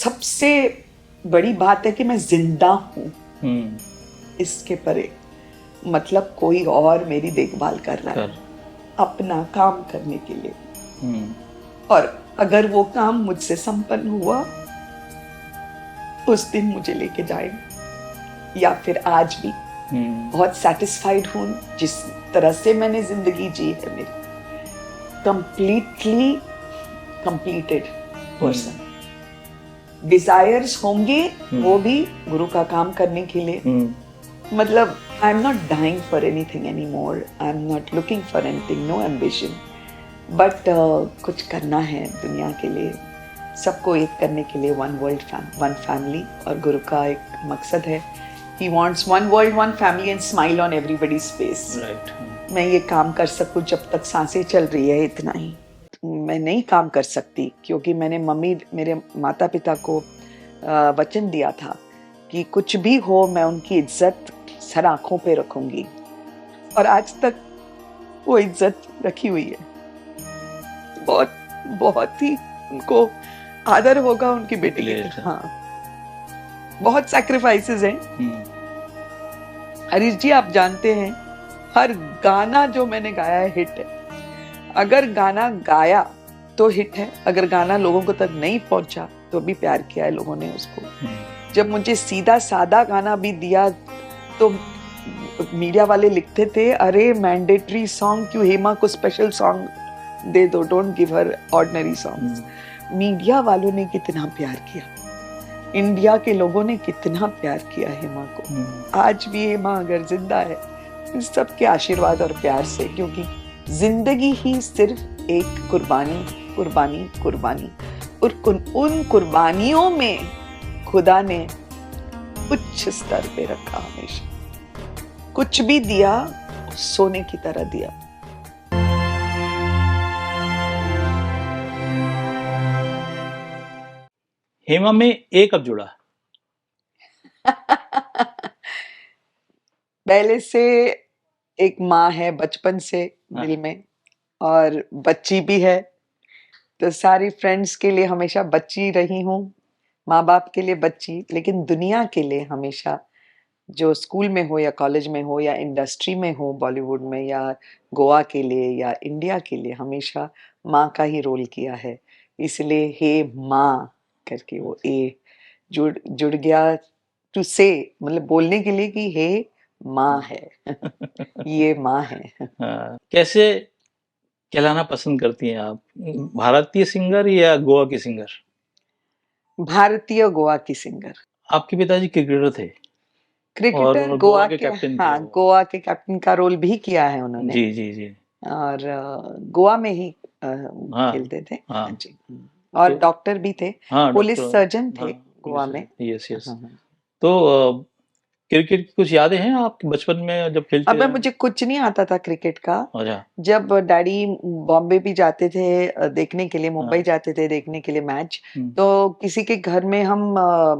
सबसे बड़ी बात है कि मैं जिंदा हूँ, इसके परे मतलब कोई और मेरी देखभाल कर रहा है अपना काम करने के लिए। और अगर वो काम मुझसे संपन्न हुआ उस दिन मुझे लेके जाएंगे, या फिर आज भी बहुत सेटिस्फाइड हूँ जिस तरह से मैंने जिंदगी जी है, मेरी कंप्लीटली कंप्लीटेड पर्सन। डिजायर्स होंगे वो भी गुरु का काम करने के लिए, मतलब I am not dying for anything any more, I am not looking for anything, no ambition, but कुछ करना है दुनिया के लिए, सबको एक करने के लिए, वन वर्ल्ड वन फैमिली। और गुरु का एक मकसद है, he wants one world one family and smile on everybody's face. मैं ये काम कर सकूं जब तक सांसें चल रही है, इतना ही। मैं नहीं काम कर सकती क्योंकि मैंने मेरे माता पिता को वचन दिया था कि कुछ भी हो मैं उनकी इज्जत सर आंखों पे रखूंगी, और आज तक वो इज्जत रखी हुई है। बहुत बहुत ही उनको आदर होगा उनकी बेटी के। हाँ, बहुत सैक्रिफाइसेस हैं। हरीश जी, आप जानते हैं हर गाना जो मैंने गाया है हिट है। अगर गाना गाया तो हिट है, अगर गाना लोगों को तक नहीं पहुंचा तो भी प्यार किया है लोगों ने उसको। जब मुझे सीधा सादा गाना भी दिया तो मीडिया वाले लिखते थे, अरे मैंडेटरी सॉन्ग क्यों, हेमा को स्पेशल सॉन्ग दे दो, don't give her ordinary songs. Media वालों ने कितना प्यार किया, इंडिया के लोगों ने कितना प्यार किया हेमा को। आज भी हेमा अगर जिंदा है सबके आशीर्वाद और प्यार से, क्योंकि जिंदगी ही सिर्फ एक कुर्बानी कुर्बानी कुर्बानी, और उन कुर्बानियों में खुदा ने उच्च स्तर पे रखा हमेशा। कुछ भी दिया सोने की तरह दिया। हेमा में ए कब जुड़ा? पहले से एक माँ है बचपन से दिल में, और बच्ची भी है, तो सारी फ्रेंड्स के लिए हमेशा बच्ची रही हूँ, माँ बाप के लिए बच्ची, लेकिन दुनिया के लिए हमेशा, जो स्कूल में हो या कॉलेज में हो या इंडस्ट्री में हो, बॉलीवुड में या गोवा के लिए या इंडिया के लिए, हमेशा माँ का ही रोल किया है। इसलिए हे माँ करके वो ए जुड़ गया, टू से मतलब बोलने के लिए कि हे माँ है। ये माँ है। कैसे कहलाना पसंद करती हैं आप, भारतीय सिंगर या गोवा की सिंगर? भारतीय गोवा की सिंगर। आपके पिताजी क्रिकेटर थे, क्रिकेटर, और गोवा के कैप्टन हाँ, गोवा के कैप्टन का रोल भी किया है उन्होंने। जी जी जी। और गोवा में ही खेलते थे। हाँ जी। और डॉक्टर भी थे, पुलिस सर्जन थे गोवा में। Yes yes. तो क्रिकेट की कुछ यादें हैं आपके बचपन में जब खेलते? अब मुझे कुछ नहीं आता था क्रिकेट का। अच्छा। जब डैडी बॉम्बे भी जाते थे देखने के लिए, मुंबई जाते थे देखने के लिए मैच, तो किसी के घर में हम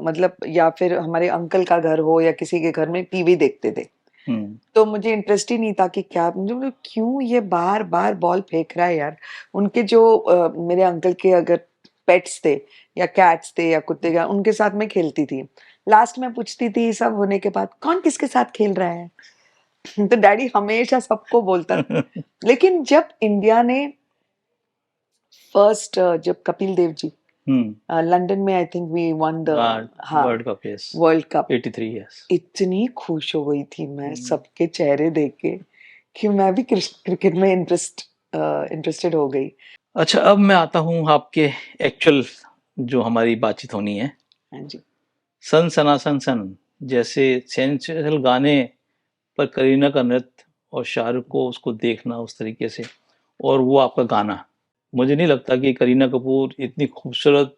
मतलब, या फिर हमारे अंकल का घर हो या किसी के घर में टीवी देखते थे, तो मुझे इंटरेस्ट ही नहीं था कि क्या, मुझे क्यों ये बार बार बॉल फेंक रहा है यार। उनके जो मेरे अंकल के अगर पेट्स थे या कैट्स थे या कुत्ते का, उनके साथ मैं खेलती थी। लास्ट में पूछती थी सब होने के बाद, कौन किसके साथ खेल रहा है? तो डैडी हमेशा सबको बोलता। लेकिन जब इंडिया ने फर्स्ट, जब कपिल देव जी लंदन में, I think we won the world cup, yes, world cup 83, yes, इतनी खुश हो गई थी मैं सबके चेहरे देख के कि मैं भी क्रिकेट में इंटरेस्टेड हो गई। अच्छा, अब मैं आता हूँ आपके एक्चुअल जो हमारी बातचीत होनी है। हाँ जी। सन सनासन सन जैसे सेंसेशनल गाने पर करीना का नृत्य और शाहरुख को उसको देखना उस तरीके से, और वो आपका गाना, मुझे नहीं लगता कि करीना कपूर इतनी खूबसूरत,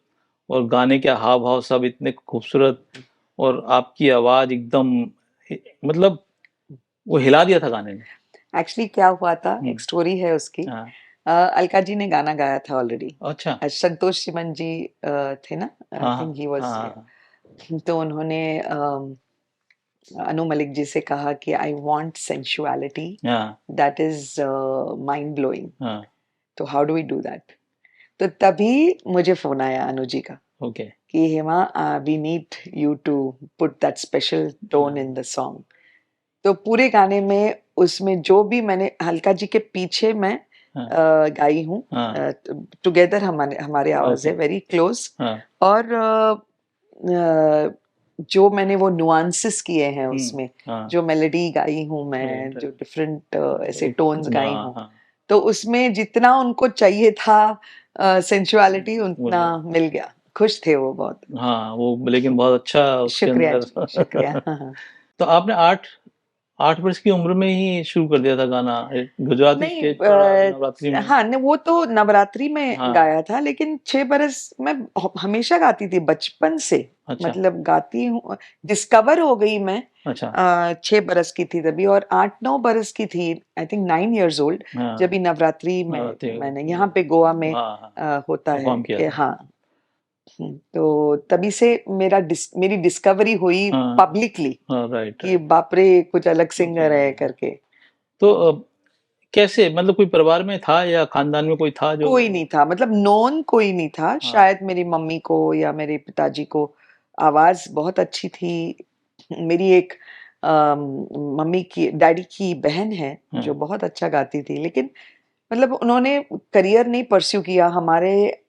और गाने के हाव भाव सब इतने खूबसूरत, और आपकी आवाज़ एकदम, मतलब वो हिला दिया था गाने ने। एक्चुअली क्या हुआ था, एक स्टोरी है उसकी। अलका जी ने गाना गाया था ऑलरेडी। अच्छा। संतोष सिमन जी थे ना, आई थिंक ही वाज। तो उन्होंने अनु मलिक जी से कहा कि I want sensuality that is mind blowing, तो how do we do that? तो तभी मुझे फोन आया अनु जी का, कि कि Hema we need you to put that special tone in the song. तो पूरे गाने में उसमें जो भी मैंने अलका जी के पीछे मैं हाँ, गाई हूँ, हाँ, टुगेदर हमारे आवाज है ओके, वेरी क्लोज। हाँ, और जो मैंने वो नुआंसेस किए हैं उसमें, हाँ, जो मेलोडी गाई हूँ मैं, राइट, जो राइट, डिफरेंट ऐसे एक, टोन्स गाई हाँ, हूँ, हाँ, तो उसमें जितना उनको चाहिए था सेंसुअलिटी उतना वो- मिल गया। खुश थे वो बहुत। हाँ, वो लेकिन बहुत अच्छा उसके शुक्रिया अंदर जी, शुक्रिया। हाँ, हाँ। तो आपने 8 वर्ष की उम्र में ही शुरू कर दिया था गाना, गुजराती नहीं स्टेज पर नवरात्रि में? हाँ वो तो नवरात्रि में हाँ, गाया था, लेकिन 6 बरस मैं हमेशा गाती थी बचपन से। अच्छा, मतलब गाती हूँ, डिस्कवर हो गई मैं अच्छा, 6 बरस की थी तभी, और 8-9 बरस की थी, आई थिंक 9 years old, जब हाँ, भी नवरात्रि में नवरात्रि, मैंने यहाँ पे गोवा में हाँ, हाँ, होता है परफॉर्म किया कि था। हाँ। तो तभी से मेरी डिस्कवरी हुई हाँ, पब्लिकली हाँ, राइट, कि राइट, बाप रे कुछ अलग ओके, सिंगर है करके। तो हाँ जी। कैसे, मतलब कोई परिवार में था या खानदान में कोई था जो? कोई नहीं था, मतलब नोन कोई नहीं था। हाँ, शायद मेरी मम्मी को या मेरे पिताजी को आवाज बहुत अच्छी थी। मेरी एक मम्मी की डैडी की बहन है हाँ, जो बहुत अच्छा गाती थी, लेकिन मतलब उन्होंने करियर नहीं परस्यू किया। हमारे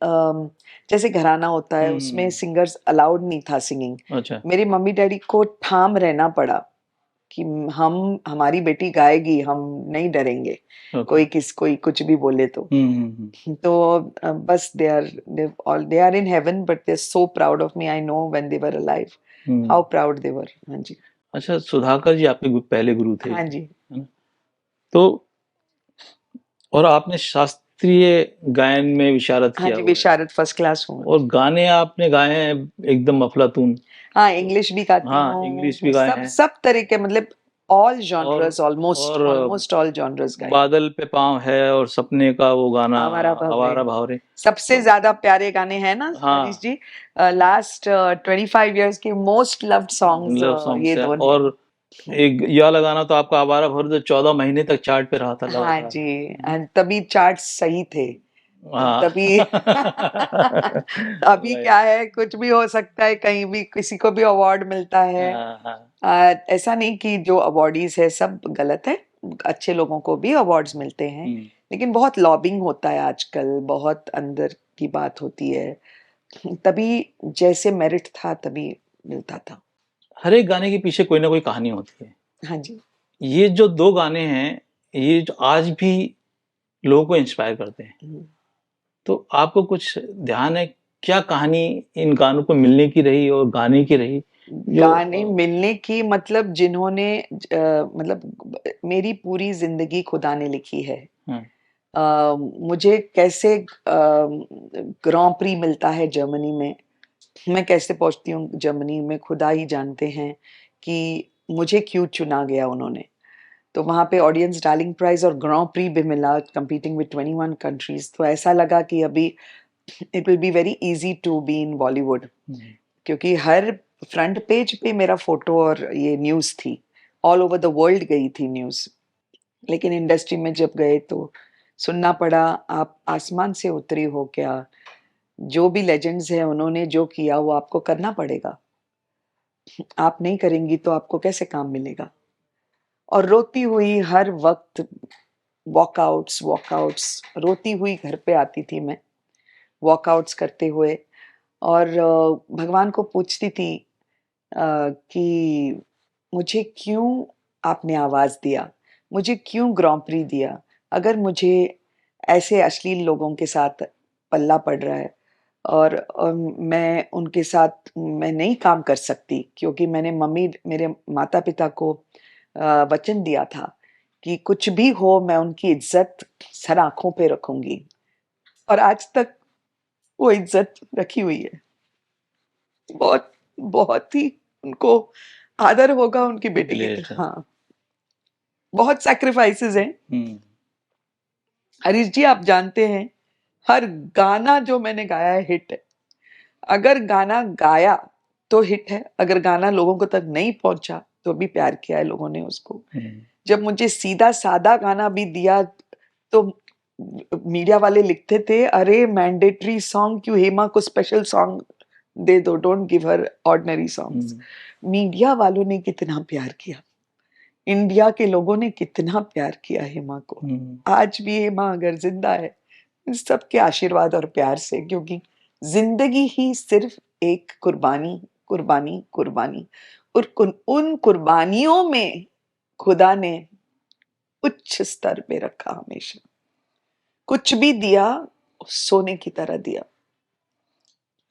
जैसे घराना होता है उसमें हम्म, सिंगर्स अलाउड नहीं था सिंगिंग। अच्छा, मेरे मम्मी डैडी को ठाम रहना पड़ा कि हम हमारी बेटी गाएगी, हम नहीं डरेंगे ओके, कोई कुछ भी बोले तो। तो बस they are in heaven, but they are so proud of me. I know when they were alive hmm, how proud they were. हाँ जी। अच्छा, सुधाकर जी आपके पहले गुरु थे, हाँ है जी। ना? तो और आपने शास्त्रीय गायन में विशारद हाँ किया जी, हुआ है, विशारद फर्स्ट क्लास हूँ। और गाने आपने गाए हैं एकदम अफलातून। हाँ, इंग्लिश भी गाती हाँ, इंग्लिश हूँ, भी गाए सब हैं, सब तरह के, मतलब ऑल और जॉनर्स, ऑलमोस्ट और ऑलमोस्ट ऑल जॉनर्स गाई। बादल पे पाँव है, और सपने का वो गाना आवारा भवरे आवारा भावरे। सबसे तो ज्यादा प्यारे गाने हैं ना हरीश हाँ, जी। लास्ट 25 years के most loved songs love songs ये है, दो हैं। और एक यह वाला गाना तो आपका आवारा भर जो 14 महीने तक चार्ट पे रहा था हाँ लगातार, जी, है ना? तभी चार्ट सही थे। हाँ तभी अभी राइट, क्या है, कुछ भी हो सकता है, कहीं भी किसी को भी अवार्ड मिलता है। हाँ, हाँ, ऐसा नहीं कि जो अवार्डीज है सब गलत है, अच्छे लोगों को भी अवार्ड्स मिलते हैं, हम्म। लेकिन बहुत लॉबिंग होता है आजकल, बहुत अंदर की बात होती है। तभी जैसे मेरिट था तभी मिलता था। हर एक गाने के पीछे कोई ना कोई कहानी होती है। हाँ जी। ये जो 2 गाने हैं, ये जो आज भी लोगों को इंस्पायर करते हैं, हम्म। तो आपको कुछ ध्यान है क्या कहानी इन गानों को मिलने की रही और गाने की रही, जो गाने मिलने की, मतलब जिन्होंने मतलब मेरी पूरी जिंदगी खुदा ने लिखी है। हाँ, मुझे कैसे ग्रां प्री मिलता है जर्मनी में, मैं कैसे पहुंचती हूँ जर्मनी में, खुदा ही जानते हैं कि मुझे क्यों चुना गया उन्होंने। तो वहाँ पे ऑडियंस डार्लिंग प्राइज और ग्रां प्री भी मिला, कंपीटिंग विद 21 कंट्रीज। तो ऐसा लगा कि अभी it will be very easy to be in Bollywood, hmm, क्योंकि हर फ्रंट पेज पे मेरा फोटो और ये न्यूज़ थी, ऑल ओवर द वर्ल्ड गई थी न्यूज़। लेकिन इंडस्ट्री में जब गए तो सुनना पड़ा, आप आसमान से उतरी हो क्या, जो भी लेजेंड्स हैं उन्होंने जो किया वो आपको करना पड़ेगा, आप नहीं करेंगी तो आपको कैसे काम मिलेगा। और रोती हुई हर वक्त, वॉकआउट्स वॉकआउट्स, रोती हुई घर पे आती थी मैं, वॉकआउट्स करते हुए। और भगवान को पूछती थी कि मुझे क्यों आपने आवाज दिया, मुझे क्यों ग्रां प्री दिया, अगर मुझे ऐसे अश्लील लोगों के साथ पल्ला पड़ रहा है, और मैं उनके साथ मैं नहीं काम कर सकती, क्योंकि मैंने मेरे माता पिता को वचन दिया था कि कुछ भी हो मैं उनकी इज्जत सर आंखों पे रखूंगी, और आज तक वो इज्जत रखी हुई है। बहुत बहुत ही उनको आदर होगा उनकी बेटे की ग्रेट तरह। है। हाँ, बहुत सैक्रिफाइसेस हैं। हम्म, हरीश जी आप जानते हैं, हर गाना जो मैंने गाया है हिट है। अगर गाना गाया तो हिट है, अगर गाना लोगों को तक नहीं पहुंचा तो भी प्यार किया है लोगों ने उसको। हम्म, जब मुझे सीधा सादा गाना भी दिया तो मीडिया वाले लिखते थे, अरे मैंडेटरी सॉन्ग क्यों, हेमा को स्पेशल सॉन्ग दे दो, don't give her ordinary songs. Media वालों ने कितना प्यार किया, इंडिया के लोगों ने कितना प्यार किया हेमा को। आज भी हेमा अगर जिंदा है सबके आशीर्वाद और प्यार से, क्योंकि जिंदगी ही सिर्फ एक कुर्बानी कुर्बानी कुर्बानी, और उन कुर्बानियों में खुदा ने उच्च स्तर पे रखा हमेशा। कुछ भी दिया सोने की तरह दिया।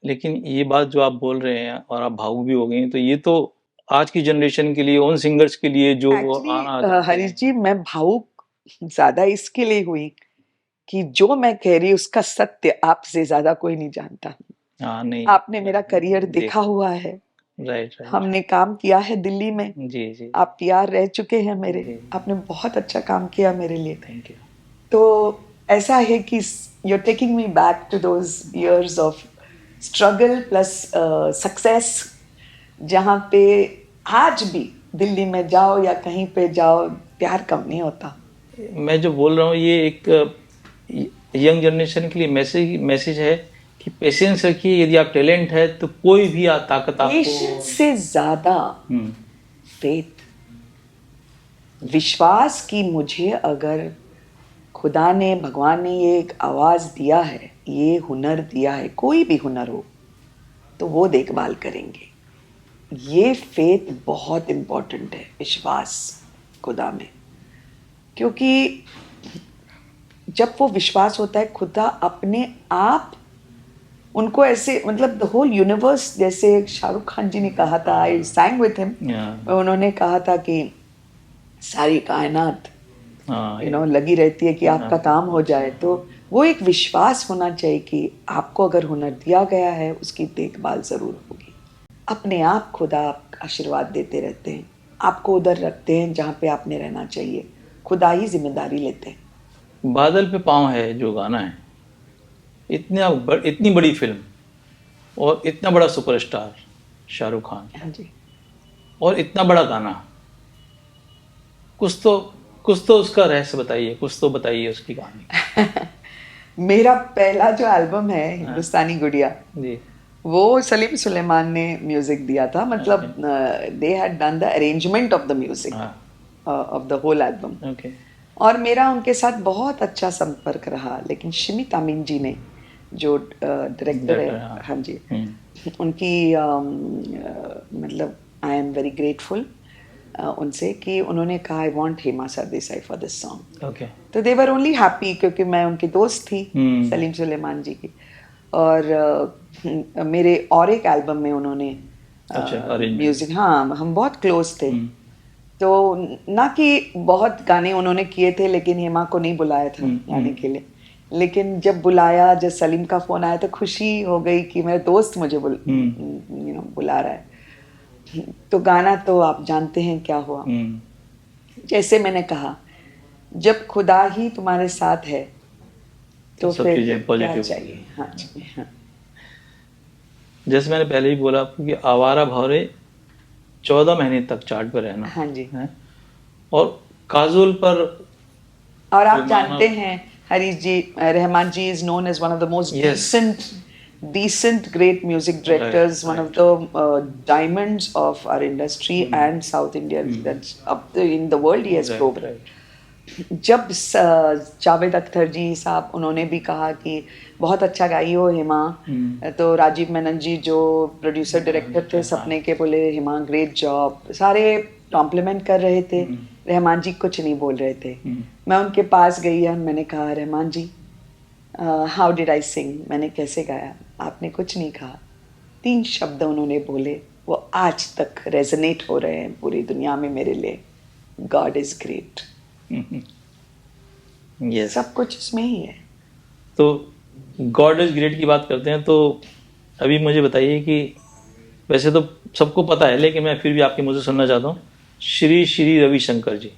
लेकिन ये बात जो आप बोल रहे हैं और आप भावुक भी हो गए हैं, तो ये तो आज की जनरेशन के लिए, उन सिंगर्स के लिए जो आना एक्चुअली हरीश जी, मैं भावुक ज्यादा इसके लिए हुई कि जो मैं कह रही उसका सत्य आपसे ज्यादा कोई नहीं जानता। हाँ, नहीं, आपने मेरा करियर देखा हुआ है, राइट, हमने काम किया है दिल्ली में, जी जी, आप पीआर रह चुके हैं मेरे, जी। आपने बहुत अच्छा काम किया मेरे लिए। Thank you. तो ऐसा है कि you're taking me back to those years of struggle plus success, जहाँ पे आज भी दिल्ली में जाओ या कहीं पे जाओ प्यार कम नहीं होता। मैं जो बोल रहा हूँ ये एक यंग जनरेशन के लिए मैसेज है कि पेशेंस रखिए, यदि आप टैलेंट है तो कोई भी ताकत आपको। पेशेंस से ज्यादा फेथ, विश्वास की मुझे अगर खुदा ने, भगवान ने ये एक आवाज दिया है, ये हुनर दिया है, कोई भी हुनर हो तो वो देखभाल करेंगे। ये फेथ बहुत इंपॉर्टेंट है, विश्वास खुदा में, क्योंकि जब वो विश्वास होता है खुदा अपने आप उनको ऐसे, मतलब द होल यूनिवर्स, जैसे शाहरुख खान जी ने कहा था, आई सैंग विद हिम, उन्होंने कहा था कि सारी कायनात लगी रहती है कि आपका काम हो जाए। तो वो एक विश्वास होना चाहिए कि आपको अगर हुनर दिया गया है उसकी देखभाल जरूर होगी। अपने आप खुदा आशीर्वाद देते रहते हैं, आपको उधर रखते हैं जहाँ पे आपने रहना चाहिए, खुदा ही जिम्मेदारी लेते हैं। बादल पे पाँव है जो गाना है, इतनी बड़ी फिल्म और इतना बड़ा सुपरस्टार शाहरुख खान, हाँ जी, और इतना बड़ा गाना, कुछ तो उसका रहस्य बताइए, कुछ तो बताइए उसकी कहानी। मेरा पहला जो एल्बम है हिंदुस्तानी गुड़िया जी, वो सलीम सुलेमान ने म्यूजिक दिया था, मतलब they had done the arrangement of the music of the whole album. और मेरा उनके साथ बहुत अच्छा संपर्क रहा, लेकिन शिमित अमीन जी ने, जो डायरेक्टर है, हाँ जी, उनकी मतलब आई एम वेरी ग्रेटफुल उनसे कि उन्होंने कहा I want Hema Sardesai for this song. तो दे वर ओनली हैप्पी, क्योंकि मैं उनकी दोस्त थी सलीम सुलेमान जी की। और मेरे और एक एल्बम में उन्होंने म्यूजिक, हाँ हम बहुत क्लोज थे। तो ना कि बहुत गाने उन्होंने किए थे, लेकिन हेमा को नहीं बुलाया था गाने के लिए। लेकिन जब बुलाया, जब सलीम का फोन आया तो खुशी हो गई कि मेरा दोस्त मुझे बुला रहा है। तो गाना तो आप जानते हैं क्या हुआ। जैसे मैंने कहा, जब खुदा ही तुम्हारे साथ है तो फिर क्या चाहिए। हाँ जी, हाँ। जैसे मैंने पहले ही बोला आपको कि आवारा भौरे 14 महीने तक चार्ट पर रहना, हाँ जी है? और काजुल पर, और आप जानते हैं Harish ji, Rahman ji is known as one of the most decent great music directors, one of the diamonds of our industry and South India, that's up in the world he has proven. जब जावेद अख्तर जी साहब, उन्होंने भी कहा कि बहुत अच्छा गाई हो हेमा, तो राजीव मेनन जी जो प्रोड्यूसर डायरेक्टर थे सपने के, बोले हेमा ग्रेट जॉब, सारे कॉम्प्लीमेंट कर रहे थे। रहमान जी कुछ नहीं बोल रहे थे। मैं उनके पास गई और मैंने कहा रहमान जी हाउ डिड आई सिंग, मैंने कैसे गाया? आपने कुछ नहीं कहा, 3 शब्द उन्होंने बोले, वो आज तक रेजोनेट हो रहे हैं पूरी दुनिया में मेरे लिए, गॉड इज ग्रेट। yes. सब कुछ इसमें ही है। तो गॉड इज ग्रेट की बात करते हैं, तो अभी मुझे बताइए कि वैसे तो सबको पता है, लेकिन मैं फिर भी आपके मुझे सुनना चाहता हूँ, श्री श्री रविशंकर जी,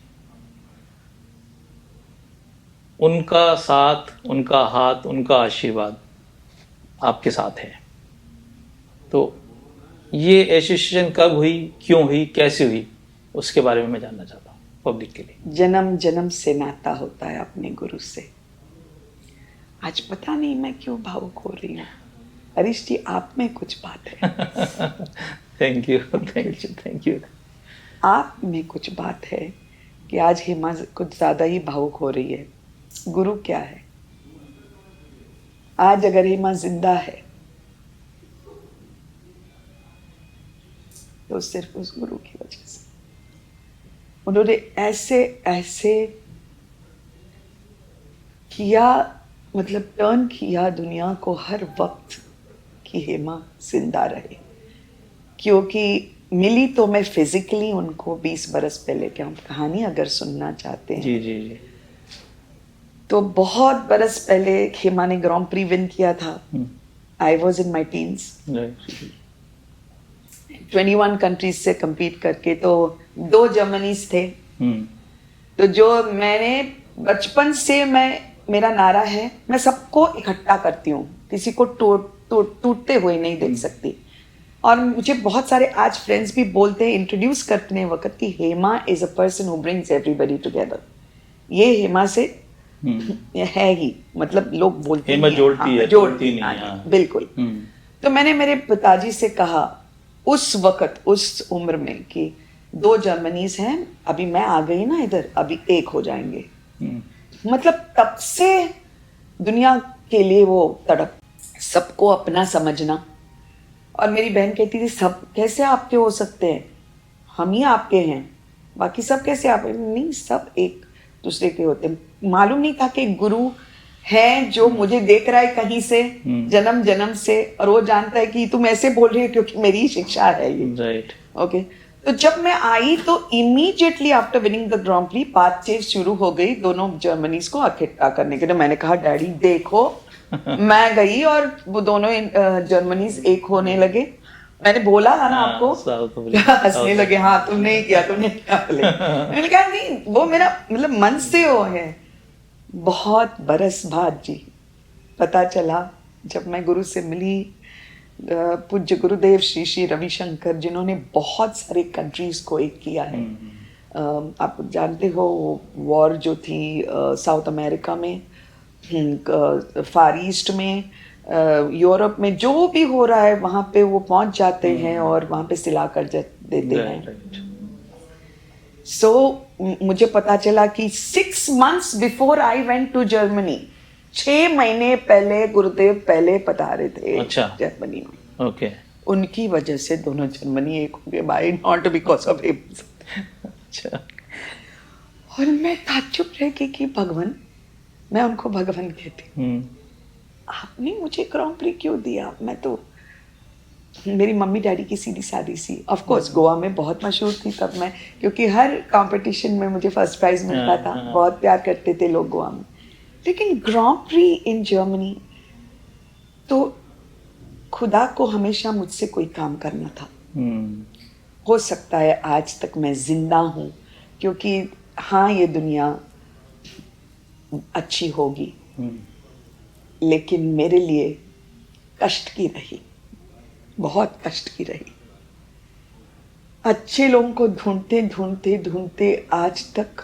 उनका साथ, उनका हाथ, उनका आशीर्वाद आपके साथ है, तो ये एसोसिएशन कब हुई, क्यों हुई, कैसे हुई, उसके बारे में मैं जानना चाहता हूँ पब्लिक के लिए। जन्म जन्म से नाता होता है अपने गुरु से। आज पता नहीं मैं क्यों भावुक हो रही हूँ। हरीश जी आप में कुछ बात है। Thank you, thank you, thank you. आप में कुछ बात है कि आज हेमा कुछ ज्यादा ही भावुक हो रही है। गुरु क्या है? आज अगर हेमा जिंदा है तो सिर्फ उस गुरु की वजह से। उन्होंने ऐसे ऐसे किया, मतलब टर्न किया दुनिया को हर वक्त कि हेमा जिंदा रहे। क्योंकि मिली तो मैं फिजिकली उनको 20 बरस पहले, क्या हम कहानी अगर सुनना चाहते हैं जी जी जी। तो बहुत बरस पहले हेमा ने ग्रांड प्री विन किया था। I was in my teens, 21 countries से compete करके। तो 2 जर्मनीज थे। तो जो मैंने बचपन से मेरा नारा है, मैं सबको इकट्ठा करती हूँ, किसी को टूटते हुए नहीं देख सकती। और मुझे बहुत सारे आज फ्रेंड्स भी बोलते हैं इंट्रोड्यूस करने वक्त कि Hema is a person who brings everybody together. ये हेमा से है ही, मतलब लोग बोलते हेमा हैं जोड़ती है, जोड़ती नहीं। हाँ, बिल्कुल। तो मैंने मेरे पिताजी से कहा उस वक्त, उस उम्र में कि 2 जर्मनीज हैं, अभी मैं आ गई ना इधर, अभी 1 हो जाएंगे। मतलब तब से दुनिया के लिए वो तड़प, सबको अपना समझना। और मेरी बहन कहती थी सब कैसे आपके हो सकते हैं, हम ही आपके हैं, बाकी सब कैसे आप? नहीं, सब एक दूसरे के होते हैं। मालूम नहीं था कि गुरु है जो मुझे देख रहा है कहीं से, जन्म जन्म से, और वो जानता है कि तुम ऐसे बोल रही हो क्योंकि मेरी शिक्षा है ये। राइट। ओके। तो जब मैं आई तो immediately after winning the grand pre बातचीत शुरू हो गई दोनों जर्मनीज को इकट्ठा करने के लिए। मैंने कहा डैडी देखो मैं गई और वो दोनों जर्मनीज एक होने लगे। मैंने बोला था ना आपको, हंसने लगे। हाँ तुमने ही किया, तुमने क्या बोले? मैंने कहा नहीं, वो मेरा मतलब मन से वो है। बहुत बरस बाद जी पता चला जब मैं गुरु से मिली, पूज्य गुरुदेव श्री श्री रविशंकर, जिन्होंने बहुत सारे कंट्रीज को एक किया है। आप जानते हो वॉर जो थी साउथ अमेरिका में, फार ईस्ट में, यूरोप में, जो भी हो रहा है वहाँ पे वो पहुँच जाते हैं और वहाँ पे सिला कर देते हैं। सो मुझे पता चला कि 6 months before I went to Germany, 6 महीने पहले गुरुदेव पहले पधारे थे। अच्छा। जर्मनी में। ओके। उनकी वजह से दोनों जर्मनी एक हो गए, but not because of him. अच्छा। और मैं ताज्जुब रह गई कि भगवान, मैं उनको भगवान कहती, आपने मुझे ग्रांड प्री क्यों दिया? मैं तो, मेरी मम्मी डैडी की सीधी सादी सी, ऑफ कोर्स गोवा में बहुत मशहूर थी तब मैं, क्योंकि हर कंपटीशन में मुझे फर्स्ट प्राइज मिलता था। बहुत प्यार करते थे लोग गोवा में। लेकिन ग्रांड प्री इन जर्मनी, तो खुदा को हमेशा मुझसे कोई काम करना था। हो सकता है आज तक मैं जिंदा हूँ, क्योंकि हाँ ये दुनिया अच्छी होगी लेकिन मेरे लिए कष्ट की रही, बहुत कष्ट की रही। अच्छे लोगों को ढूंढते ढूंढते ढूंढते आज तक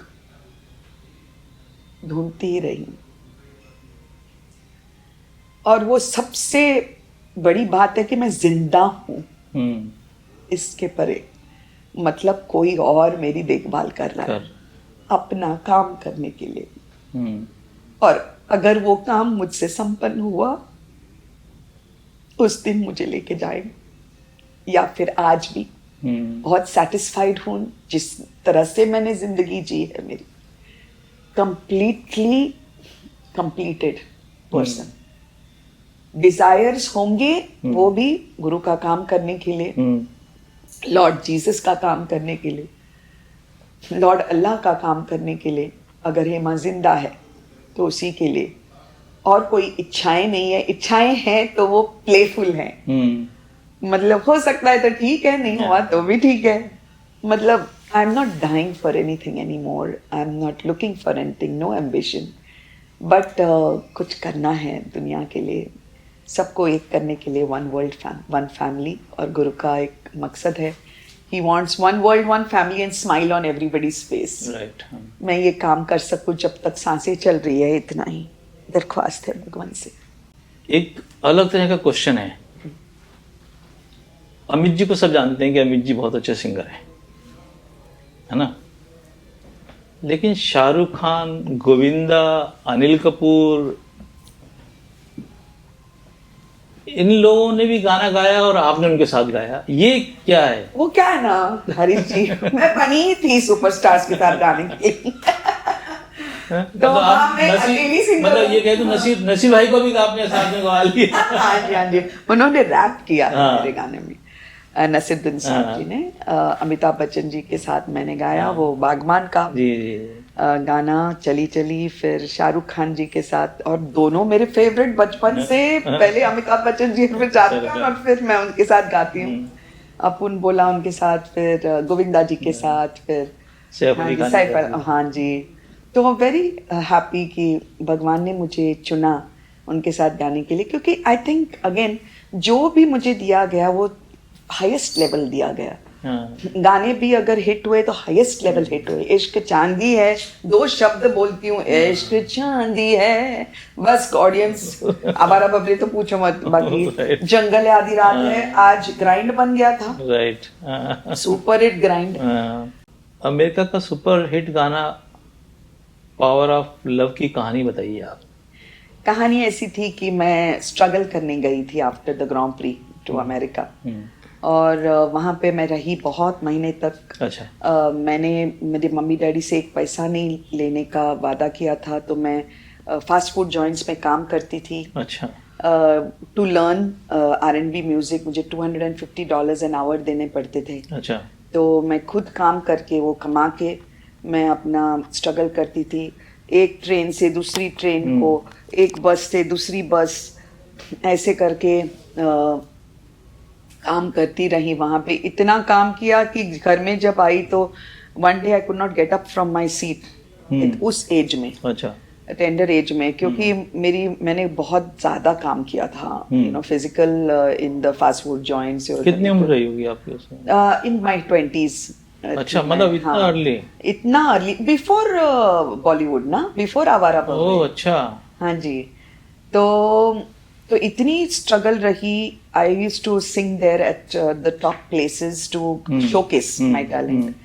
ढूंढती ही रही। और वो सबसे बड़ी बात है कि मैं जिंदा हूं। इसके परे मतलब कोई और मेरी देखभाल कर रहा है अपना काम करने के लिए। और अगर वो काम मुझसे संपन्न हुआ, उस दिन मुझे लेके जाएंगे। या फिर आज भी बहुत सेटिस्फाइड हूं जिस तरह से मैंने जिंदगी जी है मेरी। Completely completed person. डिजायर्स होंगे वो भी गुरु का काम करने के लिए, लॉर्ड जीसस का काम करने के लिए, लॉर्ड अल्लाह का काम करने के लिए। अगर हेमा जिंदा है तो उसी के लिए, और कोई इच्छाएं नहीं है। इच्छाएं हैं तो वो प्लेफुल हैं। मतलब हो सकता है तो ठीक है, नहीं हुआ तो भी ठीक है। मतलब I am not dying for anything any more, I am not looking for anything, no ambition, but कुछ करना है दुनिया के लिए, सबको एक करने के लिए। वन वर्ल्ड वन फैमिली, और गुरु का एक मकसद है, he wants one world one family and smile on everybody's face. Right. मैं ये काम कर सकूं जब तक सांसें चल रही है, इतना ही दरख्वास्त है भगवान से। एक अलग तरह का क्वेश्चन है अमित जी को सब जानते हैं कि अमित जी बहुत अच्छे सिंगर हैं, है ना, लेकिन शाहरुख खान, गोविंदा, अनिल कपूर, इन लोगों ने भी गाना गाया और आपने उनके साथ गाया, ये क्या है? वो क्या है ना हरीश जी, मैं बनी थी सुपरस्टार्स के साथ गाने के लिए। तो आप मैं अकेली सिंगर, मतलब ये कहे तो नसीब भाई को भी आपने साथ में गा लिया। हाँ जी हाँ जी, उन्होंने रैप किया है हाँ। मेरे गाने में, नसीरुद्दीन साहब जी ने। अमिताभ बच्चन जी के साथ मैंने गाया वो बागबान का जी जी। गाना, चली चली, फिर शाहरुख खान जी के साथ, और दोनों मेरे फेवरेट बचपन से, पहले अमिताभ बच्चन जी फिर शाहरुख खान, और फिर मैं उनके साथ गाती हूँ। अपुन बोला उनके साथ, फिर गोविंदा जी के साथ, फिर सैफ, हाँ जी। तो वेरी हैप्पी कि भगवान ने मुझे चुना उनके साथ गाने के लिए, क्योंकि आई थिंक अगेन जो भी मुझे दिया गया वो हाईएस्ट लेवल दिया गया। गाने भी अगर हिट हुए तो हाईएस्ट लेवल हिट हुए। इश्क चांदी है, 2 शब्द बोलती हूँ, इश्क चांदी है, बस ऑडियंस आवारा बबली तो पूछो मत। बाकी जंगल आधी रात है आज ग्राइंड बन गया था, right, super hit grind. America का सुपर हिट गाना पावर ऑफ लव की कहानी बताइए आप। कहानी ऐसी थी कि मैं स्ट्रगल करने गई थी after the grand prix to America, और वहाँ पे मैं रही बहुत महीने तक। अच्छा। मैंने मेरे मम्मी डैडी से एक पैसा नहीं लेने का वादा किया था, तो मैं फास्ट फूड जॉइंट्स में काम करती थी। अच्छा। टू लर्न R&B म्यूजिक मुझे $250 एन आवर देने पड़ते थे। अच्छा। तो मैं खुद काम करके वो कमा के मैं अपना स्ट्रगल करती थी, एक ट्रेन से दूसरी ट्रेन को, एक बस से दूसरी बस, ऐसे करके काम करती रही। वहाँ पे इतना काम किया कि घर में जब आई तो one day I could not get up from my seat, उस एज में, अच्छा, टेंडर एज में, क्योंकि मैंने बहुत ज्यादा काम किया था, you know, physical in the fast food joints. कितनी उम्र रही होगी आपकी उसमें? In my 20s। अच्छा, मतलब इतना अर्ली? इतना अर्ली, बिफोर बॉलीवुड ना, बिफोर आवारा बबली। ओह अच्छा। हाँ जी। तो इतनी स्ट्रगल रही। I used to sing there at the top places to showcase my talent.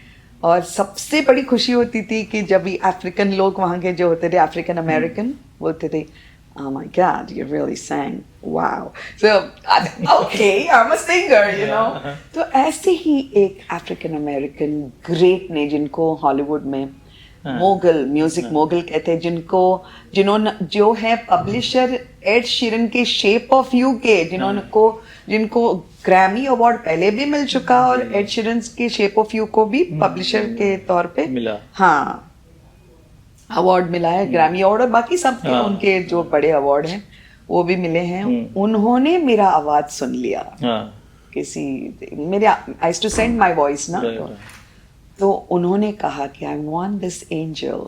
और सबसे बड़ी खुशी होती थी कि जब भी अफ्रीकन लोग वहाँ के जो होते थे, अफ्रीकन अमेरिकन, बोलते थे, oh my God, you really sang, wow. So, okay, I'm a singer, you know. तो ऐसे ही एक अफ्रीकन अमेरिकन ग्रेट ने, जिनको हॉलीवुड में मोगल, म्यूजिक मोगल कहते हैं, जो है पब्लिशर एड शीरन के शेप ऑफ यू के, जिनको ग्रैमी अवार्ड पहले भी मिल चुका, और एड शीरन के शेप ऑफ यू को भी पब्लिशर के तौर पे मिला। हाँ, अवार्ड मिला है, ग्रैमी अवार्ड, और बाकी सब उनके जो बड़े अवार्ड हैं वो भी मिले हैं। उन्होंने मेरा आवाज सुन लिया। किसी मेरे, I used to send my voice ना, तो उन्होंने कहा कि I want this angel,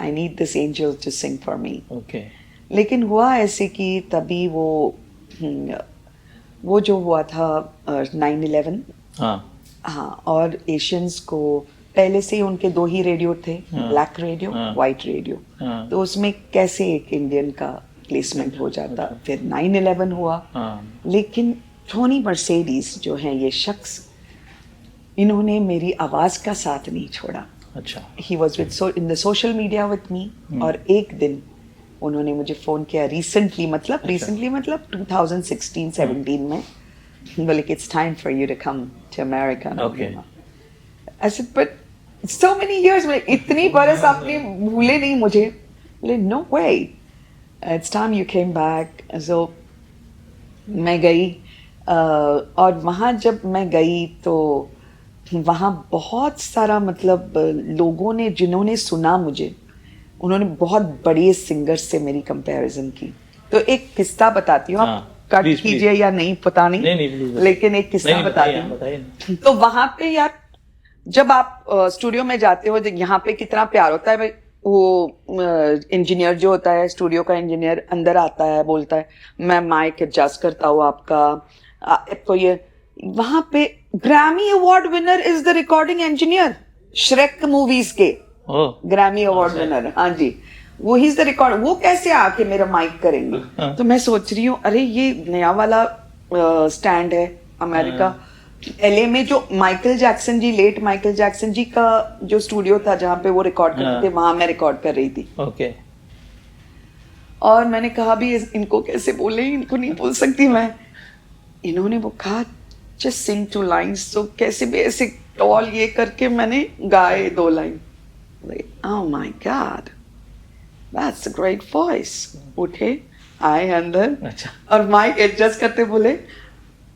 I need this angel to sing for me. Okay. लेकिन हुआ ऐसे कि तभी वो जो हुआ था 9/11, हाँ, और एशियंस को पहले से ही उनके 2 ही रेडियो थे, ब्लैक रेडियो, व्हाइट रेडियो, तो उसमें कैसे एक इंडियन का प्लेसमेंट हो जाता। फिर 9/11 हुआ, लेकिन टोनी मर्सिडीज जो है ये शख्स, इन्होंने मेरी आवाज का साथ नहीं छोड़ा। अच्छा। He was with in the social media with me, और एक दिन उन्होंने मुझे फोन किया रिसेंटली, मतलब 2016-17 में, बोले कि it's time for you to come to America. I said, but so many years, इतनी बरस आपने भूले नहीं मुझे। बोले no way, it's time you came back. So मैं गई, और वहाँ जब मैं गई तो वहाँ बहुत सारा, मतलब लोगों ने, जिन्होंने सुना मुझे, उन्होंने बहुत बड़े सिंगर्स से मेरी कंपैरिजन की। तो एक किस्सा बताती हूँ, आप कट कीजिए या नहीं पता नहीं, लेकिन एक किस्सा बताती हूँ। तो वहाँ पे यार, जब आप स्टूडियो में जाते हो, यहाँ पे कितना प्यार होता है। वो इंजीनियर जो होता है, स्टूडियो का इंजीनियर, अंदर आता है, बोलता है मैं माइक एडजस्ट करता हूँ आपका। तो ये वहां पे Grammy award winner is the recording engineer, Shrek movies के ग्रैमी अवार्ड विनर, हाँ जी, वो ही इज द रिकॉर्ड। वो कैसे आके मेरा माइक करेंगे? तो मैं सोच रही हूँ, अरे ये नया वाला स्टैंड है, अमेरिका LA में जो माइकल जैक्सन जी, लेट माइकल जैक्सन जी का जो स्टूडियो था जहाँ पे वो रिकॉर्ड करते थे, वहां मैं रिकॉर्ड कर रही थी। ओके। और मैंने कहा भी इनको कैसे बोले, इनको नहीं बोल सकती मैं। इन्होंने वो कहा जस्ट सिंग 2 लाइन्स, तो कैसे भी ऐसे टॉल ये करके मैंने गाए 2 line. Oh my God, that's a great voice. उठे, आए अंदर, अच्छा। और माइक एडजस्ट करते बोले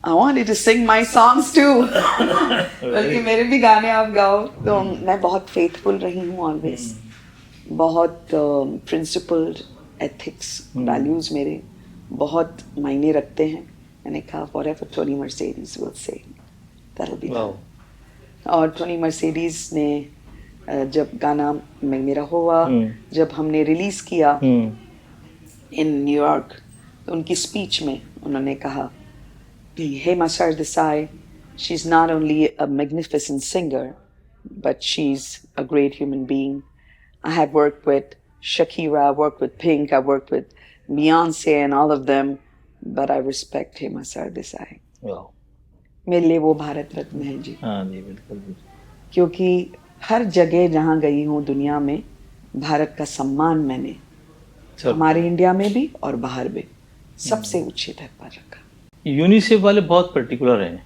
I want you to sing my songs too. बल्कि मेरे भी गाने आप गाओ। तो मैं बहुत फेथफुल रही हूँ ऑलवेज, बहुत प्रिंसिपल्ड, एथिक्स, वैल्यूज मेरे बहुत मायने रखते हैं। मैंने कहा forever Tony Mercedes will say that'll be done. और टोनी मर्सिडीज ने जब गाना मेरा हुआ, जब हमने रिलीज किया इन न्यूयॉर्क, तो उनकी स्पीच में उन्होंने कहा Hema Sardesai, she's not only a magnificent singer, but she's a great human being. I have worked with Shakira, I've worked with Pink, I've worked with Beyonce and all of them, but I respect Hema Sardesai. Wow. मेरे लिए वो भारत रत्न है जी। हाँ जी, बिल्कुल। क्योंकि हर जगह जहाँ गई हूँ दुनिया में, भारत का सम्मान मैंने हमारे इंडिया में भी और बाहर भी सबसे ऊंचे तक पर रखा। यूनिसेफ वाले बहुत पर्टिकुलर हैं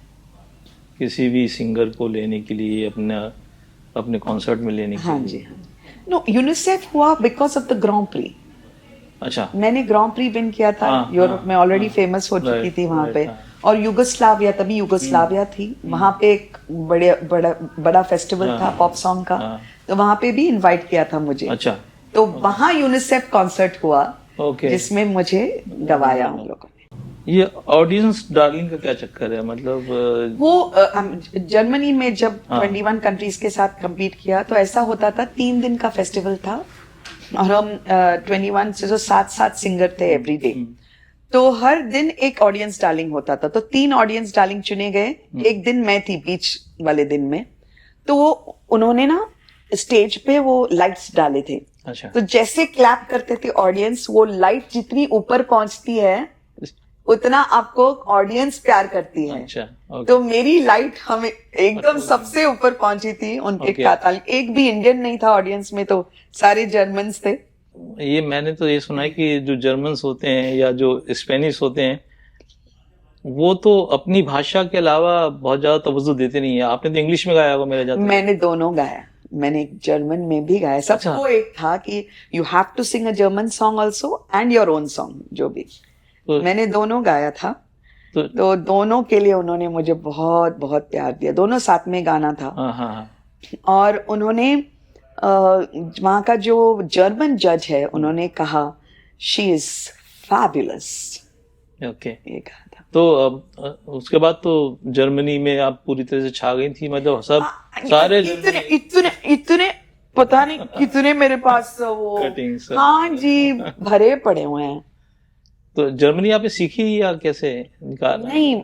किसी भी सिंगर को लेने के लिए, अपने कॉन्सर्ट में लेने के लिए। हाँ जी, हाँ जी। नो, यूनिसेफ हुआ because of the grand prix. अच्छा। मैंने ग्रां प्री विन किया था यूरोप में, ऑलरेडी फेमस हो चुकी थी वहां पे। और युगोस्लाविया, तभी युगोस्लाविया थी, वहां पे एक बड़ा फेस्टिवल था पॉप सॉन्ग का, तो वहां पे भी इनवाइट किया था मुझे। अच्छा। तो वहां यूनिसेफ कॉन्सर्ट हुआ, जिसमें मुझे गवाया उन लोगों ने। ये ऑडियंस डार्लिंग का क्या चक्कर है, मतलब वो जर्मनी में जब 21 कंट्रीज के साथ compete किया, तो ऐसा होता था 3 दिन का फेस्टिवल था, और हम 21 से जो 7 सिंगर थे एवरी डे, तो हर दिन एक ऑडियंस डार्लिंग होता था। तो 3 ऑडियंस डार्लिंग चुने गए। एक दिन मैं थी बीच वाले दिन में, तो वो उन्होंने ना स्टेज पे वो लाइट्स डाले थे। अच्छा। तो जैसे क्लैप करते थे ऑडियंस, वो लाइट जितनी ऊपर पहुंचती है उतना आपको ऑडियंस प्यार करती है। अच्छा, तो मेरी लाइट हमें एकदम सबसे ऊपर पहुंची थी उनके ताली। एक भी इंडियन नहीं था ऑडियंस में, तो सारे जर्मन्स थे। ये मैंने तो ये सुना है कि जो जर्मन्स होते हैं या जो स्पेनिश होते हैं, वो तो अपनी भाषा के अलावा बहुत ज्यादा तवज्जो देते नहीं है। आपने तो इंग्लिश में गाया होगा मेरे जाते। मैंने दोनों गाया, मैंने जर्मन में भी गाया। सबको एक था कि you have to sing a German song also and your own song, जो भी। तो मैंने दोनों गाया था। तो दोनों के लिए उन्होंने मुझे बहुत बहुत प्यार दिया। दोनों साथ में गाना था। और उन्होंने वहाँ का जो जर्मन जज है, उन्होंने कहा शी इज फैबुलस। ओके, ये कहा था। तो उसके बाद तो जर्मनी में आप पूरी तरह से छा गई थी, मतलब सब सारे इतने पता नहीं कितने मेरे पास वो कटिंग्स, हाँ जी, भरे पड़े हुए हैं। तो जर्मनी आपने सीखी या कैसे निकाला? नहीं,